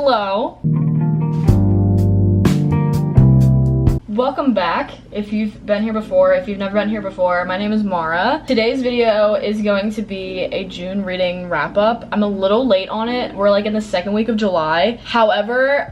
Hello. Welcome back. If you've been here before, if you've never been here before, my name is Mara. Today's video is going to be a June reading wrap-up. I'm a little late on it. We're like in the second week of July. However,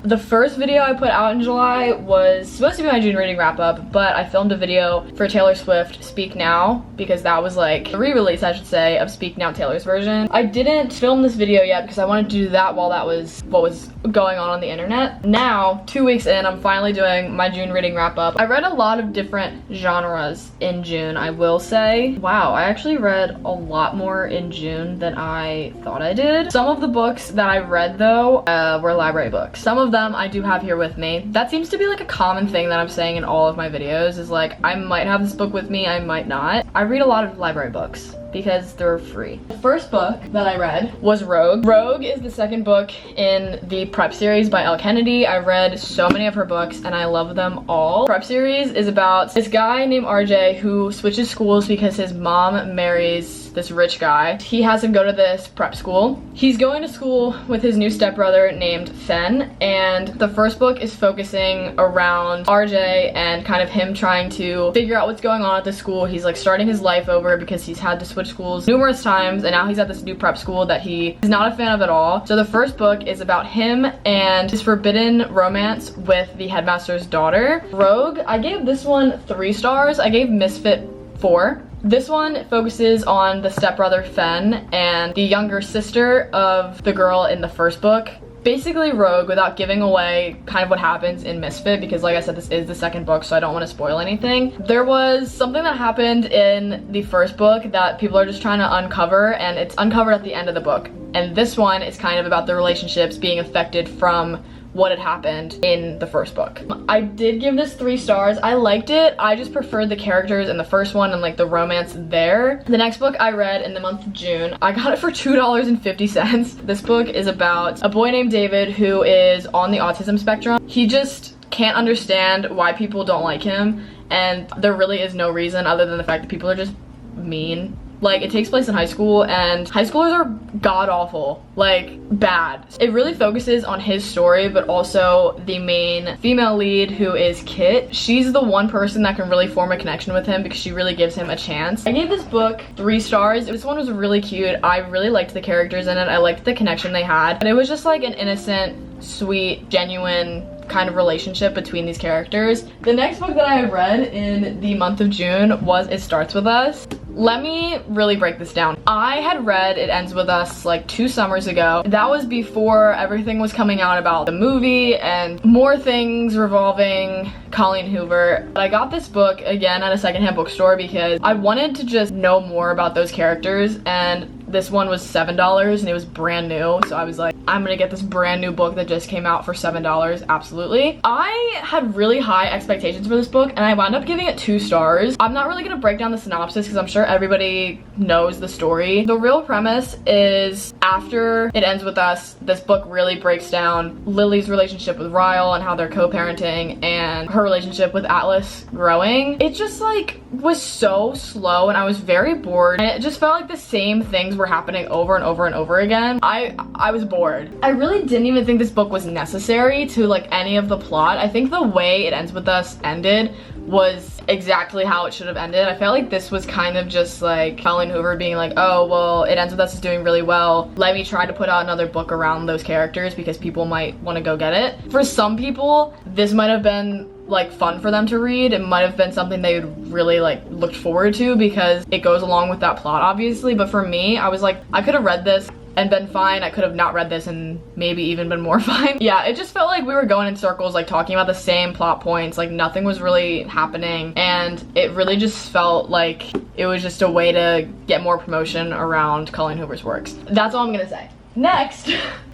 the first video I put out in July was supposed to be my June reading wrap-up, but I filmed a video for Taylor Swift Speak Now because that was like a re-release, I should say, of Speak Now Taylor's version. I didn't film this video yet because I wanted to do that while that was what was going on the internet. Now, 2 weeks in, I'm finally doing my June reading wrap-up. I read a lot of different genres in June, I will say. Wow, I actually read a lot more in June than I thought I did. Some of the books that I read though were library books. Some of them I do have here with me. That seems to be like a common thing that I'm saying in all of my videos, is like I might have this book with me, I might not. I read a lot of library books because they're free. The first book that I read was Rogue. Rogue is the second book in the Prep series by Elle Kennedy. I read so many of her books and I love them all. Prep series is about this guy named RJ who switches schools because his mom marries this rich guy. He has him go to this prep school. He's going to school with his new stepbrother named Fen, and the first book is focusing around RJ and kind of him trying to figure out what's going on at the school. He's like starting his life over because he's had to switch schools numerous times, and now he's at this new prep school that he is not a fan of at all. So the first book is about him and his forbidden romance with the headmaster's daughter. Rogue, I gave this one 3 stars. I gave Misfit 4. This one focuses on the stepbrother Fen and the younger sister of the girl in the first book. Basically Rogue, without giving away kind of what happens in Misfit, because like I said, this is the second book, so I don't want to spoil anything. There was something that happened in the first book that people are just trying to uncover, and it's uncovered at the end of the book. And this one is kind of about the relationships being affected from what had happened in the first book. I did give this 3 stars. I liked it. I just preferred the characters in the first one and like the romance there. The next book I read in the month of June, I got it for $2.50. This book is about a boy named David who is on the autism spectrum. He just can't understand why people don't like him, and there really is no reason other than the fact that people are just mean. Like, it takes place in high school, and high schoolers are god-awful, like, bad. It really focuses on his story, but also the main female lead, who is Kit. She's the one person that can really form a connection with him because she really gives him a chance. I gave this book 3 stars. This one was really cute. I really liked the characters in it. I liked the connection they had. And it was just like an innocent, sweet, genuine kind of relationship between these characters. The next book that I read in the month of June was It Starts With Us. Let me really break this down. I had read It Ends With Us like 2 summers ago. That was before everything was coming out about the movie and more things revolving Colleen Hoover. But I got this book again at a secondhand bookstore because I wanted to just know more about those characters, and this one was $7 and it was brand new. So I was like, I'm gonna get this brand new book that just came out for $7, absolutely. I had really high expectations for this book and I wound up giving it 2 stars. I'm not really gonna break down the synopsis because I'm sure everybody knows the story. The real premise is after It Ends With Us, this book really breaks down Lily's relationship with Ryle and how they're co-parenting, and her relationship with Atlas growing. It just like was so slow and I was very bored, and it just felt like the same things were happening over and over and over again. I was bored. I really didn't even think this book was necessary to like any of the plot. I think the way It Ends With Us ended was exactly how it should have ended. I felt like this was kind of just like Colleen Hoover being like, oh, well, It Ends With Us is doing really well. Let me try to put out another book around those characters because people might want to go get it. For some people, this might have been like fun for them to read. It might have been something they would really like looked forward to because it goes along with that plot, obviously. But for me, I was like, I could have read this and been fine. I could have not read this and maybe even been more fine. Yeah, it just felt like we were going in circles, like talking about the same plot points, like nothing was really happening, and it really just felt like it was just a way to get more promotion around Colleen Hoover's works. That's all I'm gonna say. Next,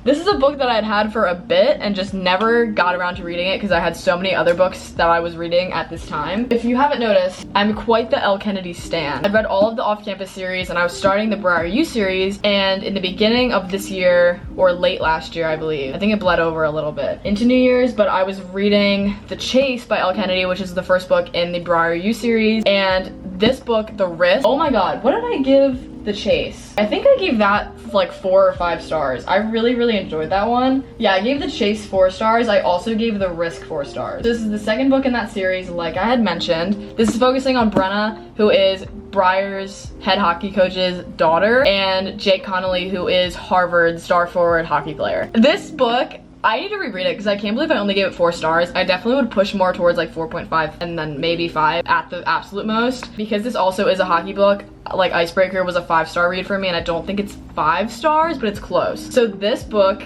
this is a book that I'd had for a bit and just never got around to reading it because I had so many other books that I was reading at this time. If you haven't noticed, I'm quite the Elle Kennedy stan. I've read all of the off-campus series and I was starting the Briar U series, and in the beginning of this year, or late last year I believe, I think it bled over a little bit into New Year's, but I was reading The Chase by Elle Kennedy, which is the first book in the Briar U series, and this book, The Risk, oh my god, what did I give The Chase. I think I gave that like 4 or 5 stars. I really enjoyed that one. Yeah, I gave The Chase 4 stars. I also gave The Risk 4 stars. This is the second book in that series, like I had mentioned. This is focusing on Brenna, who is Briar's head hockey coach's daughter, and Jake Connolly, who is Harvard's star forward hockey player. This book, I need to reread it because I can't believe I only gave it 4 stars. I definitely would push more towards like 4.5 and then maybe 5 at the absolute most, because this also is a hockey book. Like Icebreaker was a 5-star read for me, and I don't think it's 5 stars, but it's close. So this book,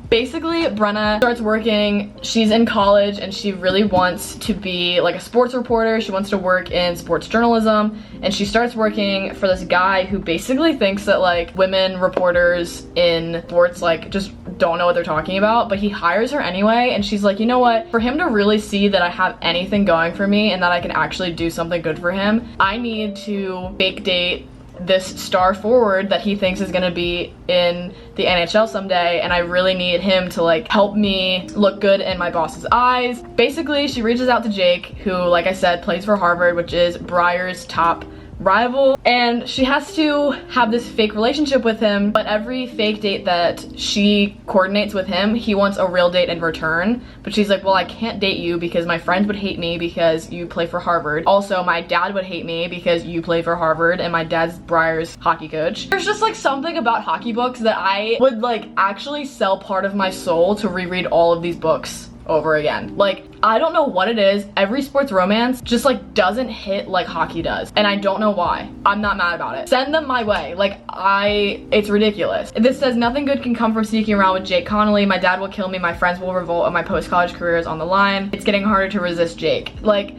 basically, Brenna starts working, she's in college, and she really wants to be like a sports reporter. She wants to work in sports journalism, and she starts working for this guy who basically thinks that like women reporters in sports like just don't know what they're talking about, but he hires her anyway, and she's like, you know what, for him to really see that I have anything going for me and that I can actually do something good for him, I need to fake date this star forward that he thinks is gonna be in the NHL someday, and I really need him to like help me look good in my boss's eyes. Basically, she reaches out to Jake, who, like I said, plays for Harvard, which is Briar's top rival, and she has to have this fake relationship with him, but every fake date that she coordinates with him, he wants a real date in return. But she's like, well, I can't date you because my friends would hate me because you play for Harvard. Also, my dad would hate me because you play for Harvard, and my dad's Briar's hockey coach. There's just like something about hockey books that I would like actually sell part of my soul to reread all of these books over again. Like, I don't know what it is, every sports romance just like doesn't hit like hockey does, and I don't know why. I'm not mad about it. Send them my way. Like, it's ridiculous. This says nothing good can come from sneaking around with Jake Connolly. My dad will kill me, my friends will revolt, and my post-college career is on the line. It's getting harder to resist Jake. Like,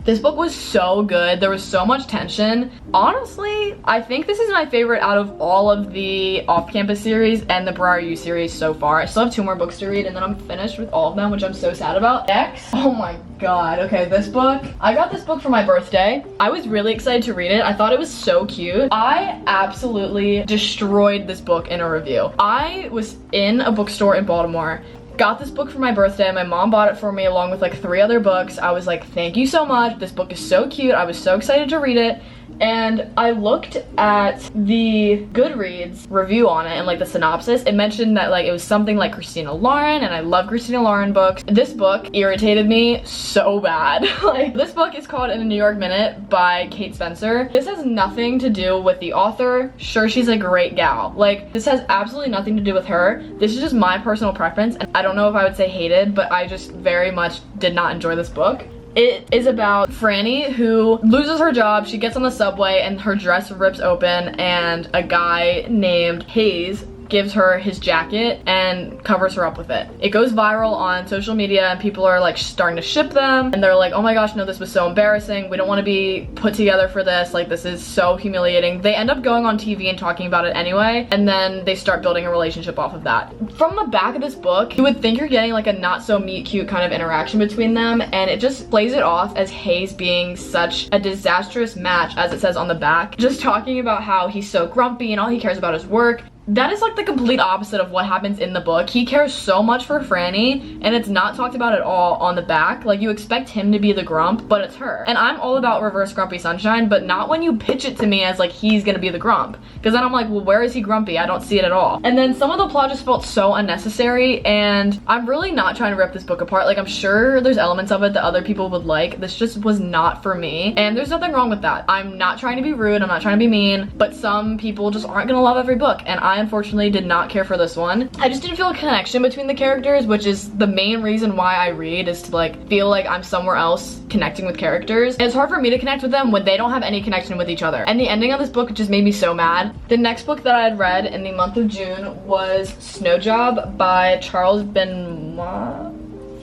this book was so good. There was so much tension. Honestly, I think this is my favorite out of all of the off-campus series and the Briar U series so far. I still have 2 more books to read, and then I'm finished with all of them, which I'm so sad about. Next, oh my god, okay, this book. I got this book for my birthday. I was really excited to read it. I thought it was so cute. I absolutely destroyed this book in a review. I was in a bookstore in Baltimore, got this book for my birthday. My mom bought it for me along with like 3 other books. I was like, thank you so much. This book is so cute. I was so excited to read it. And I looked at the Goodreads review on it and like the synopsis. It mentioned that like it was something like Christina Lauren, and I love Christina Lauren books. This book irritated me so bad. Like, this book is called In a New York Minute by Kate Spencer. This has nothing to do with the author. Sure, she's a great gal. Like, this has absolutely nothing to do with her. This is just my personal preference, and I don't know if I would say hated, but I just very much did not enjoy this book. It is about Franny, who loses her job. She gets on the subway and her dress rips open, and a guy named Hayes gives her his jacket and covers her up with it. It goes viral on social media, and people are like starting to ship them, and they're like, oh my gosh, no, this was so embarrassing. We don't want to be put together for this. Like, this is so humiliating. They end up going on TV and talking about it anyway, and then they start building a relationship off of that. From the back of this book, you would think you're getting like a not so meet cute kind of interaction between them, and it just plays it off as Hayes being such a disastrous match, as it says on the back. Just talking about how he's so grumpy and all he cares about is work. That is like the complete opposite of what happens in the book. He cares so much for Franny, and it's not talked about at all on the back. Like, you expect him to be the grump, but it's her. And I'm all about reverse grumpy sunshine, but not when you pitch it to me as like he's gonna be the grump. Because then I'm like, well, where is he grumpy? I don't see it at all. And then some of the plot just felt so unnecessary, and I'm really not trying to rip this book apart. Like, I'm sure there's elements of it that other people would like. This just was not for me, and there's nothing wrong with that. I'm not trying to be rude, I'm not trying to be mean, but some people just aren't gonna love every book, and I unfortunately did not care for this one. I just didn't feel a connection between the characters, which is the main reason why I read, is to like feel like I'm somewhere else connecting with characters. And it's hard for me to connect with them when they don't have any connection with each other. And the ending of this book just made me so mad. The next book that I had read in the month of June was Snow Job by Charles Benoit.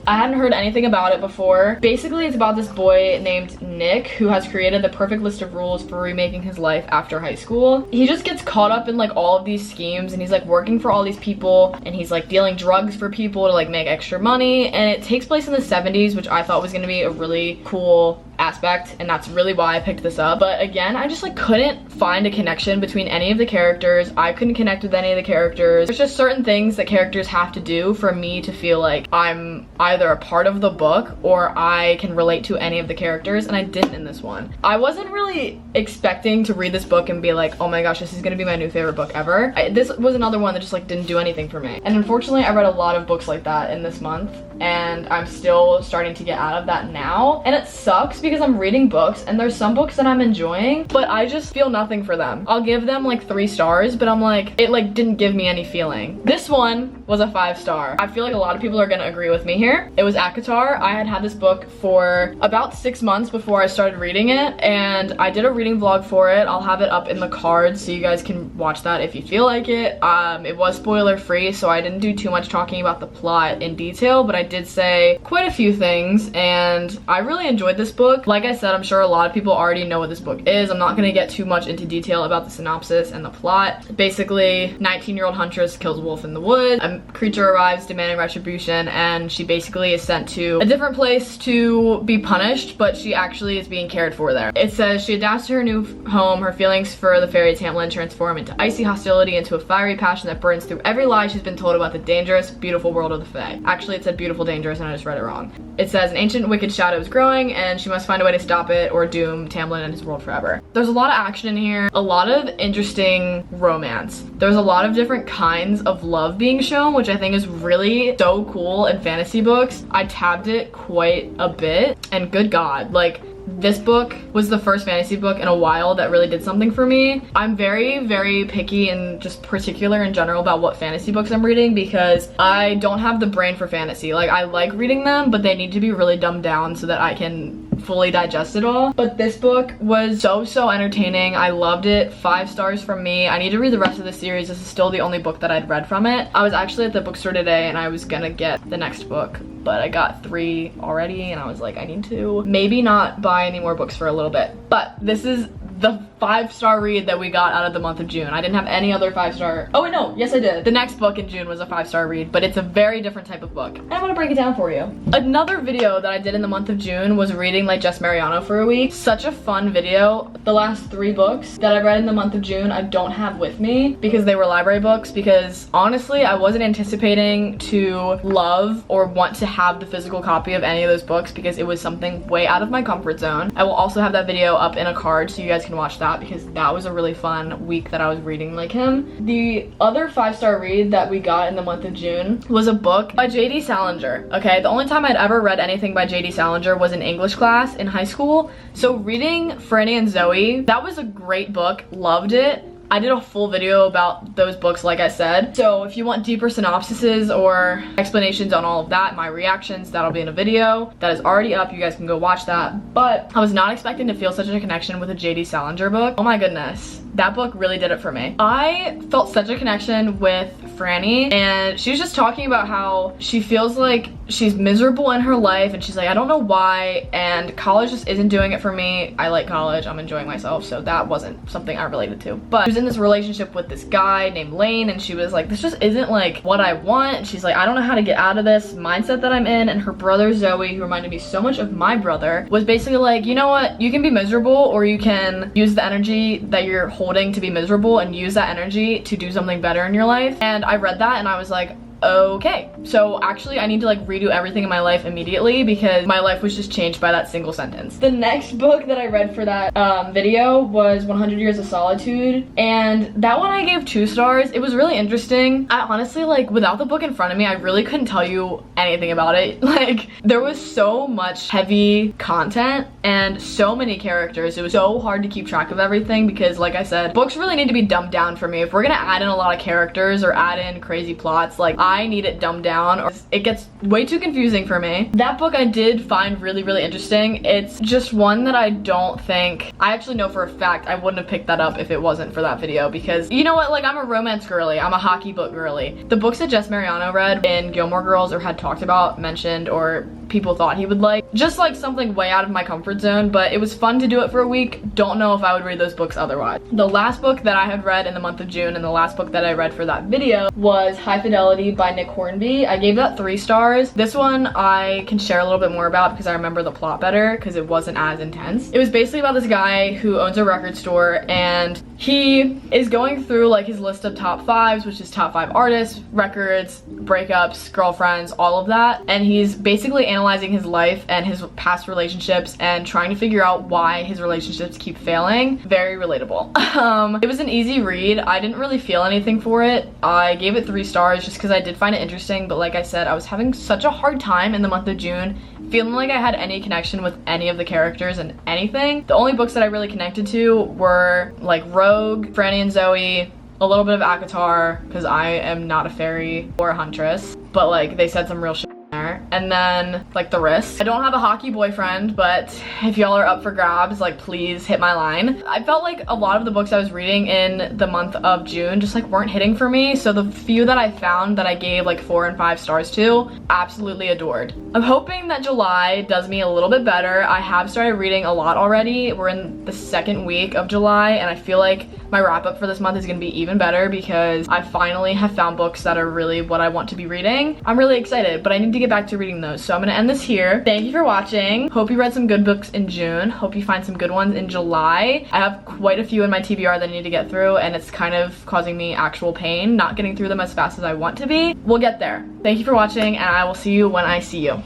I hadn't heard anything about it before. Basically, it's about this boy named Nick who has created the perfect list of rules for remaking his life after high school. He just gets caught up in like all of these schemes, and he's like working for all these people, and he's like dealing drugs for people to like make extra money, and it takes place in the 70s, which I thought was gonna be a really cool aspect, and that's really why I picked this up. But again, I just like couldn't find a connection between any of the characters. I couldn't connect with any of the characters. There's just certain things that characters have to do for me to feel like I'm either a part of the book or I can relate to any of the characters, and I didn't in this one. I wasn't really expecting to read this book and be like, oh my gosh, this is gonna be my new favorite book ever. This was another one that just like didn't do anything for me. And unfortunately, I read a lot of books like that in this month, and I'm still starting to get out of that now. And it sucks because I'm reading books and there's some books that I'm enjoying, but I just feel nothing for them. I'll give them like 3 stars, but I'm like, it like didn't give me any feeling. This one was a 5-star. I feel like a lot of people are gonna agree with me here. It was ACOTAR. I had this book for about 6 months before I started reading it, and I did a reading vlog for it. I'll have it up in the cards so you guys can watch that if you feel like it. It was spoiler free, so I didn't do too much talking about the plot in detail, but I did say quite a few things, and I really enjoyed this book. Like I said, I'm sure a lot of people already know what this book is. I'm not gonna get too much into detail about the synopsis and the plot. Basically, 19-year-old huntress kills a wolf in the woods. A creature arrives demanding retribution, and she basically is sent to a different place to be punished, but she actually is being cared for there. It says she adapts to her new home. Her feelings for the fairy Tamlin transform into icy hostility, into a fiery passion that burns through every lie she's been told about the dangerous, beautiful world of the Fae. Actually, it said beautiful, dangerous, and I just read it wrong. It says an ancient wicked shadow is growing, and she must find a way to stop it or doom Tamlin and his world forever. There's a lot of action in here, a lot of interesting romance. There's a lot of different kinds of love being shown, which I think is really so cool in fantasy books. I tabbed it quite a bit, and good God, like, this book was the first fantasy book in a while that really did something for me. I'm very, very picky and just particular in general about what fantasy books I'm reading because I don't have the brain for fantasy. Like, I like reading them, but they need to be really dumbed down so that I can fully digest it all. But this book was so entertaining. I loved it. 5 stars from me. I need to read the rest of the series. This is still the only book that I'd read from it. I was actually at the bookstore today and I was gonna get the next book, but I got 3 already and I was like, I need to maybe not buy any more books for a little bit. But this is the 5-star read that we got out of the month of June. I didn't have any other 5-star. Oh wait, no, yes I did. The next book in June was a 5-star read, but it's a very different type of book. And I'm gonna break it down for you. Another video that I did in the month of June was reading like Jess Mariano for a week. Such a fun video. The last 3 books that I read in the month of June I don't have with me because they were library books, because honestly I wasn't anticipating to love or want to have the physical copy of any of those books because it was something way out of my comfort zone. I will also have that video up in a card so you guys can watch that because that was a really fun week that I was reading like him. The other 5-star read that we got in the month of June was a book by J.D. Salinger. Okay, the only time I'd ever read anything by J.D. Salinger was in English class in high school. So reading Franny and Zoe, that was a great book, loved it. I did a full video about those books, like I said. So if you want deeper synopsises or explanations on all of that, my reactions, that'll be in a video that is already up. You guys can go watch that. But I was not expecting to feel such a connection with a J.D. Salinger book. Oh my goodness. That book really did it for me. I felt such a connection with Franny, and she was just talking about how she feels like she's miserable in her life, and she's like, I don't know why, and college just isn't doing it for me. I like college, I'm enjoying myself, so that wasn't something I related to. But she was in this relationship with this guy named Lane, and she was like, this just isn't like what I want. And she's like, I don't know how to get out of this mindset that I'm in. And her brother Zoe, who reminded me so much of my brother, was basically like, you know what, you can be miserable, or you can use the energy that you're holding to be miserable and use that energy to do something better in your life. And I read that and I was like, okay, so actually I need to like redo everything in my life immediately because my life was just changed by that single sentence. The next book that I read for that video was 100 Years of Solitude, and that one I gave 2 stars. It was really interesting. I honestly, like, without the book in front of me, I really couldn't tell you anything about it. Like, there was so much heavy content and so many characters. It was so hard to keep track of everything because, like I said, books really need to be dumbed down for me. If we're gonna add in a lot of characters or add in crazy plots, like, I need it dumbed down or it gets way too confusing for me. That book I did find really interesting. It's just one that I don't think, I actually know for a fact I wouldn't have picked that up if it wasn't for that video because, you know what, like, I'm a romance girly, I'm a hockey book girly. The books that Jess Mariano read in Gilmore Girls or had talked about, mentioned, or people thought he would like, just like something way out of my comfort zone, but it was fun to do it for a week. Don't know if I would read those books otherwise. The last book that I had read in the month of June and the last book that I read for that video was High Fidelity by by Nick Hornby. I gave that 3 stars. This one I can share a little bit more about because I remember the plot better because it wasn't as intense. It was basically about this guy who owns a record store, and he is going through like his list of top 5s, which is top 5 artists, records, breakups, girlfriends, all of that. And he's basically analyzing his life and his past relationships and trying to figure out why his relationships keep failing. Very relatable. It was an easy read. I didn't really feel anything for it. I gave it 3 stars just because I did find it interesting, but like I said, I was having such a hard time in the month of June feeling like I had any connection with any of the characters and anything. The only books that I really connected to were like Rogue, Franny and Zoe, a little bit of Akatar, because I am not a fairy or a huntress, but like they said some real shit there. And then like The Risk. I don't have a hockey boyfriend, but if y'all are up for grabs, like please hit my line. I felt like a lot of the books I was reading in the month of June just like weren't hitting for me, so the few that I found that I gave like 4 and 5 stars to, absolutely adored. I'm hoping that July does me a little bit better. I have started reading a lot already. We're in the 2nd week of July, and I feel like my wrap up for this month is gonna be even better because I finally have found books that are really what I want to be reading. I'm really excited, but I need to get back to reading those. So I'm gonna end this here. Thank you for watching. Hope you read some good books in June. Hope you find some good ones in July. I have quite a few in my TBR that I need to get through, and it's kind of causing me actual pain, not getting through them as fast as I want to be. We'll get there. Thank you for watching, and I will see you when I see you.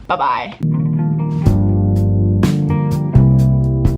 Bye-bye.